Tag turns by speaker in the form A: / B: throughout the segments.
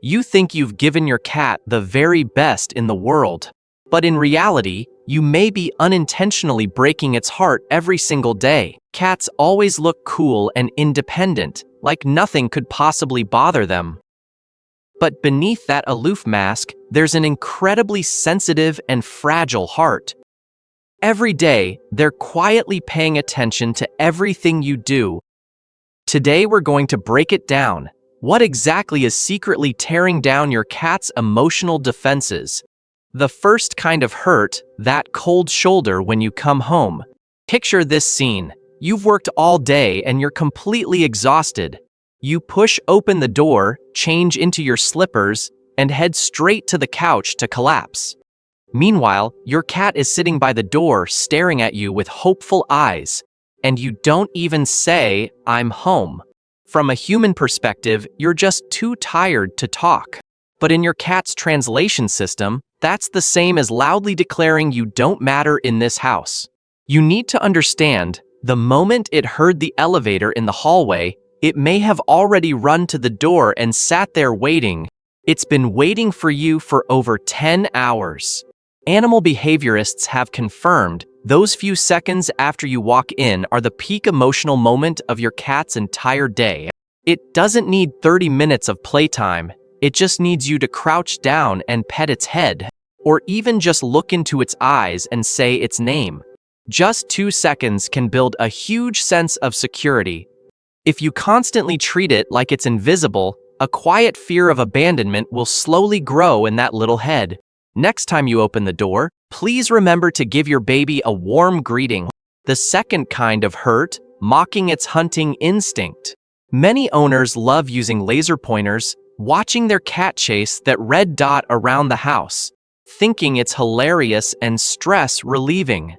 A: You think you've given your cat the very best in the world. But in reality, you may be unintentionally breaking its heart every single day. Cats always look cool and independent, like nothing could possibly bother them. But beneath that aloof mask, there's an incredibly sensitive and fragile heart. Every day, they're quietly paying attention to everything you do. Today we're going to break it down. What exactly is secretly tearing down your cat's emotional defenses? The first kind of hurt, that cold shoulder when you come home. Picture this scene. You've worked all day and you're completely exhausted. You push open the door, change into your slippers, and head straight to the couch to collapse. Meanwhile, your cat is sitting by the door staring at you with hopeful eyes, and you don't even say, "I'm home." From a human perspective, you're just too tired to talk. But in your cat's translation system, that's the same as loudly declaring you don't matter in this house. You need to understand, the moment it heard the elevator in the hallway, it may have already run to the door and sat there waiting. It's been waiting for you for over 10 hours. Animal behaviorists have confirmed those few seconds after you walk in are the peak emotional moment of your cat's entire day. It doesn't need 30 minutes of playtime. It just needs you to crouch down and pet its head, or even just look into its eyes and say its name. Just 2 seconds can build a huge sense of security. If you constantly treat it like it's invisible, a quiet fear of abandonment will slowly grow in that little head. Next time you open the door, please remember to give your baby a warm greeting. The second kind of hurt, mocking its hunting instinct. Many owners love using laser pointers, watching their cat chase that red dot around the house, thinking it's hilarious and stress-relieving.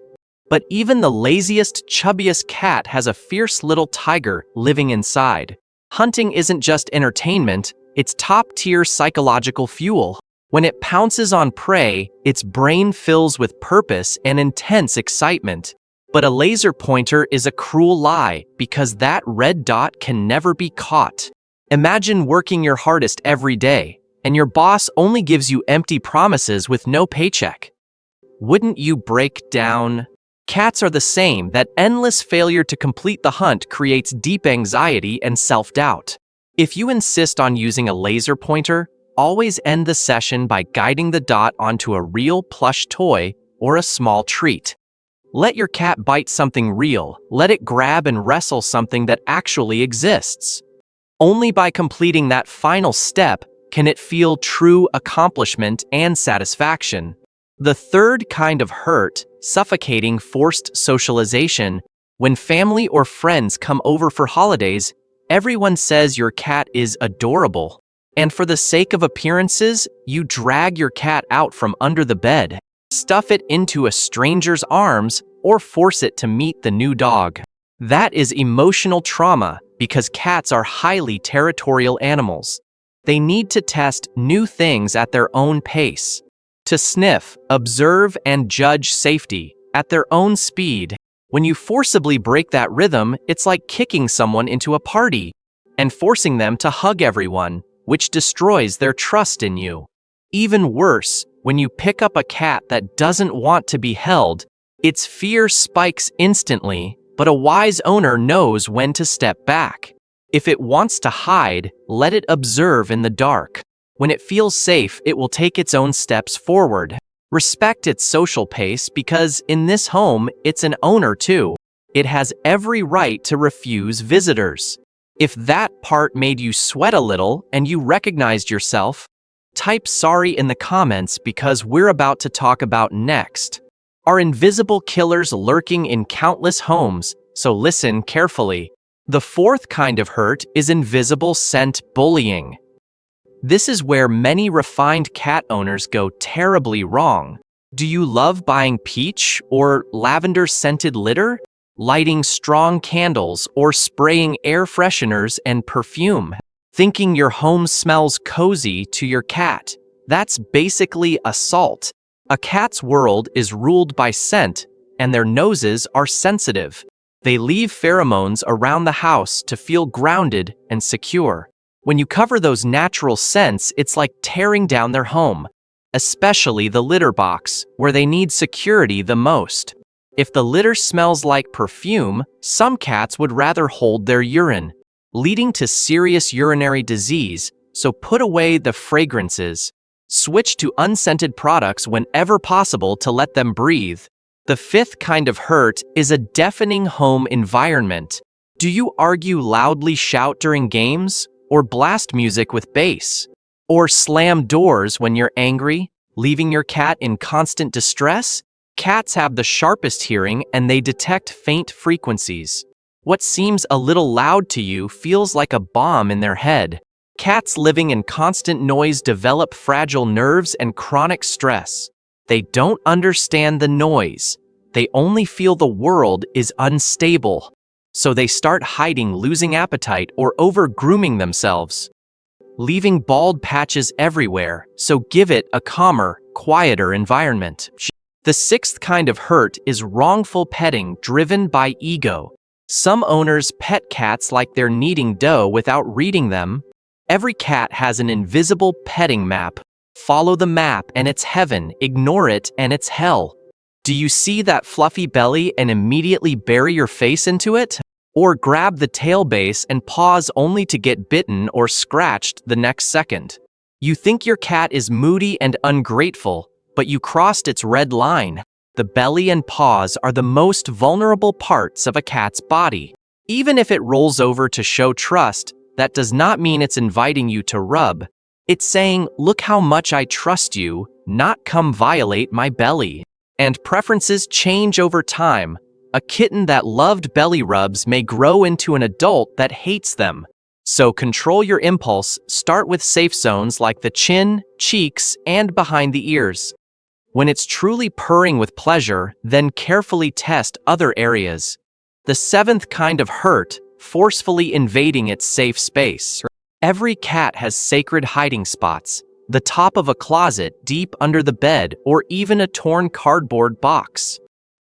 A: But even the laziest, chubbiest cat has a fierce little tiger living inside. Hunting isn't just entertainment, it's top-tier psychological fuel. When it pounces on prey, its brain fills with purpose and intense excitement. But a laser pointer is a cruel lie, because that red dot can never be caught. Imagine working your hardest every day, and your boss only gives you empty promises with no paycheck. Wouldn't you break down? Cats are the same. That endless failure to complete the hunt creates deep anxiety and self-doubt. If you insist on using a laser pointer, always end the session by guiding the dot onto a real plush toy or a small treat. Let your cat bite something real. Let it grab and wrestle something that actually exists. Only by completing that final step can it feel true accomplishment and satisfaction. The third kind of hurt, suffocating forced socialization. When family or friends come over for holidays, everyone says your cat is adorable. And for the sake of appearances, you drag your cat out from under the bed, stuff it into a stranger's arms, or force it to meet the new dog. That is emotional trauma, because cats are highly territorial animals. They need to test new things at their own pace, to sniff, observe, and judge safety at their own speed. When you forcibly break that rhythm, it's like kicking someone into a party and forcing them to hug everyone, which destroys their trust in you. Even worse, when you pick up a cat that doesn't want to be held, its fear spikes instantly, but a wise owner knows when to step back. If it wants to hide, let it observe in the dark. When it feels safe, it will take its own steps forward. Respect its social pace, because in this home, it's an owner too. It has every right to refuse visitors. If that part made you sweat a little and you recognized yourself, type sorry in the comments, because we're about to talk about next are invisible killers lurking in countless homes, so listen carefully. The fourth kind of hurt is invisible scent bullying. This is where many refined cat owners go terribly wrong. Do you love buying peach or lavender-scented litter? Lighting strong candles, or spraying air fresheners and perfume? Thinking your home smells cozy to your cat? That's basically assault. A cat's world is ruled by scent, and their noses are sensitive. They leave pheromones around the house to feel grounded and secure. When you cover those natural scents, it's like tearing down their home, especially the litter box, where they need security the most. If the litter smells like perfume, some cats would rather hold their urine, leading to serious urinary disease, so put away the fragrances. Switch to unscented products whenever possible to let them breathe. The fifth kind of hurt is a deafening home environment. Do you argue loudly, shout during games, or blast music with bass? Or slam doors when you're angry, leaving your cat in constant distress? Cats have the sharpest hearing and they detect faint frequencies. What seems a little loud to you feels like a bomb in their head. Cats living in constant noise develop fragile nerves and chronic stress. They don't understand the noise. They only feel the world is unstable. So they start hiding, losing appetite, or over-grooming themselves, leaving bald patches everywhere, so give it a calmer, quieter environment. The sixth kind of hurt is wrongful petting driven by ego. Some owners pet cats like they're kneading dough without reading them. Every cat has an invisible petting map. Follow the map and it's heaven, ignore it and it's hell. Do you see that fluffy belly and immediately bury your face into it? Or grab the tail base and pause only to get bitten or scratched the next second? You think your cat is moody and ungrateful, but you crossed its red line. The belly and paws are the most vulnerable parts of a cat's body. Even if it rolls over to show trust, that does not mean it's inviting you to rub. It's saying, look how much I trust you, not come violate my belly. And preferences change over time. A kitten that loved belly rubs may grow into an adult that hates them. So control your impulse, start with safe zones like the chin, cheeks, and behind the ears. When it's truly purring with pleasure, then carefully test other areas. The seventh kind of hurt, forcefully invading its safe space. Every cat has sacred hiding spots. The top of a closet, deep under the bed, or even a torn cardboard box.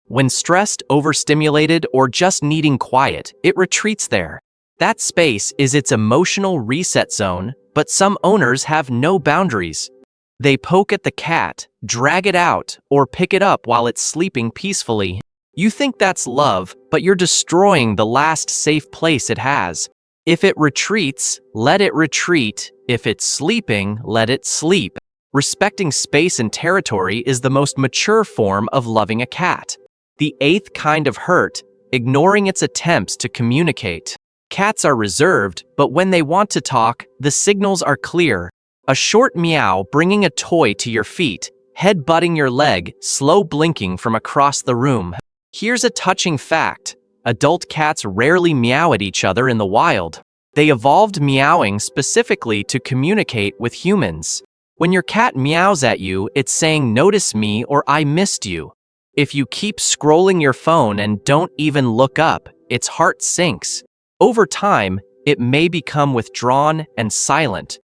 A: When stressed, overstimulated, or just needing quiet, it retreats there. That space is its emotional reset zone, but some owners have no boundaries. They poke at the cat, drag it out, or pick it up while it's sleeping peacefully. You think that's love, but you're destroying the last safe place it has. If it retreats, let it retreat. If it's sleeping, let it sleep. Respecting space and territory is the most mature form of loving a cat. The eighth kind of hurt, ignoring its attempts to communicate. Cats are reserved, but when they want to talk, the signals are clear. A short meow bringing a toy to your feet, head butting your leg, slow blinking from across the room. Here's a touching fact. Adult cats rarely meow at each other in the wild. They evolved meowing specifically to communicate with humans. When your cat meows at you, it's saying, "Notice me," or "I missed you." If you keep scrolling your phone and don't even look up, its heart sinks. Over time, it may become withdrawn and silent.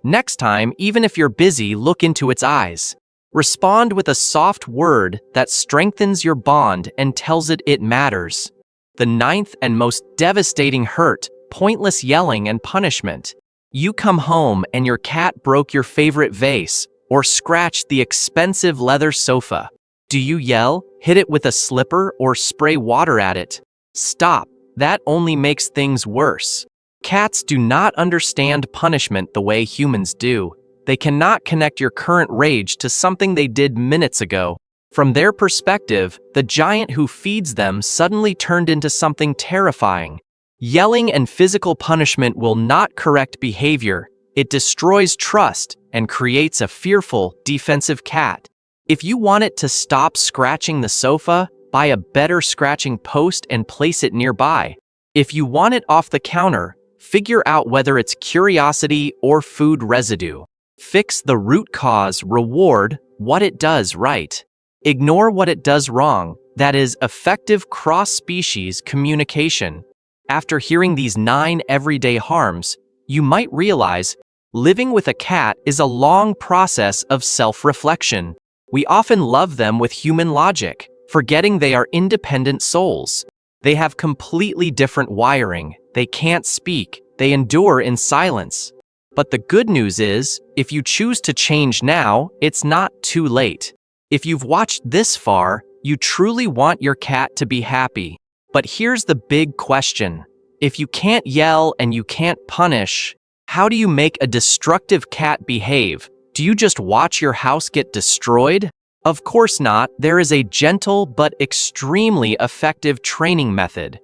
A: Next time, even if you're busy, look into its eyes. Respond with a soft word that strengthens your bond and tells it it matters. The ninth and most devastating hurt, pointless yelling and punishment. You come home and your cat broke your favorite vase or scratched the expensive leather sofa. Do you yell, hit it with a slipper, or spray water at it? Stop. That only makes things worse. Cats do not understand punishment the way humans do. They cannot connect your current rage to something they did minutes ago. From their perspective, the giant who feeds them suddenly turned into something terrifying. Yelling and physical punishment will not correct behavior. It destroys trust and creates a fearful, defensive cat. If you want it to stop scratching the sofa, buy a better scratching post and place it nearby. If you want it off the counter, figure out whether it's curiosity or food residue. Fix the root cause, reward what it does right. Ignore what it does wrong, that is, effective cross-species communication. After hearing these 9 everyday harms, you might realize living with a cat is a long process of self-reflection. We often love them with human logic, forgetting they are independent souls. They have completely different wiring, they can't speak, they endure in silence. But the good news is, if you choose to change now, it's not too late. If you've watched this far, you truly want your cat to be happy. But here's the big question. If you can't yell and you can't punish, how do you make a destructive cat behave? Do you just watch your house get destroyed? Of course not. There is a gentle but extremely effective training method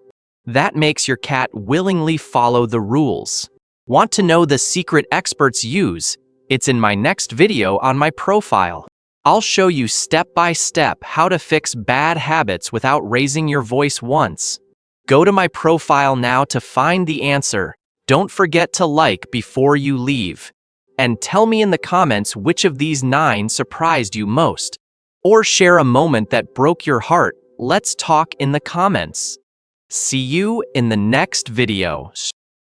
A: that makes your cat willingly follow the rules. Want to know the secret experts use? It's in my next video on my profile. I'll show you step by step how to fix bad habits without raising your voice once. Go to my profile now to find the answer. Don't forget to like before you leave. And tell me in the comments which of these 9 surprised you most. Or share a moment that broke your heart. Let's talk in the comments. See you in the next video.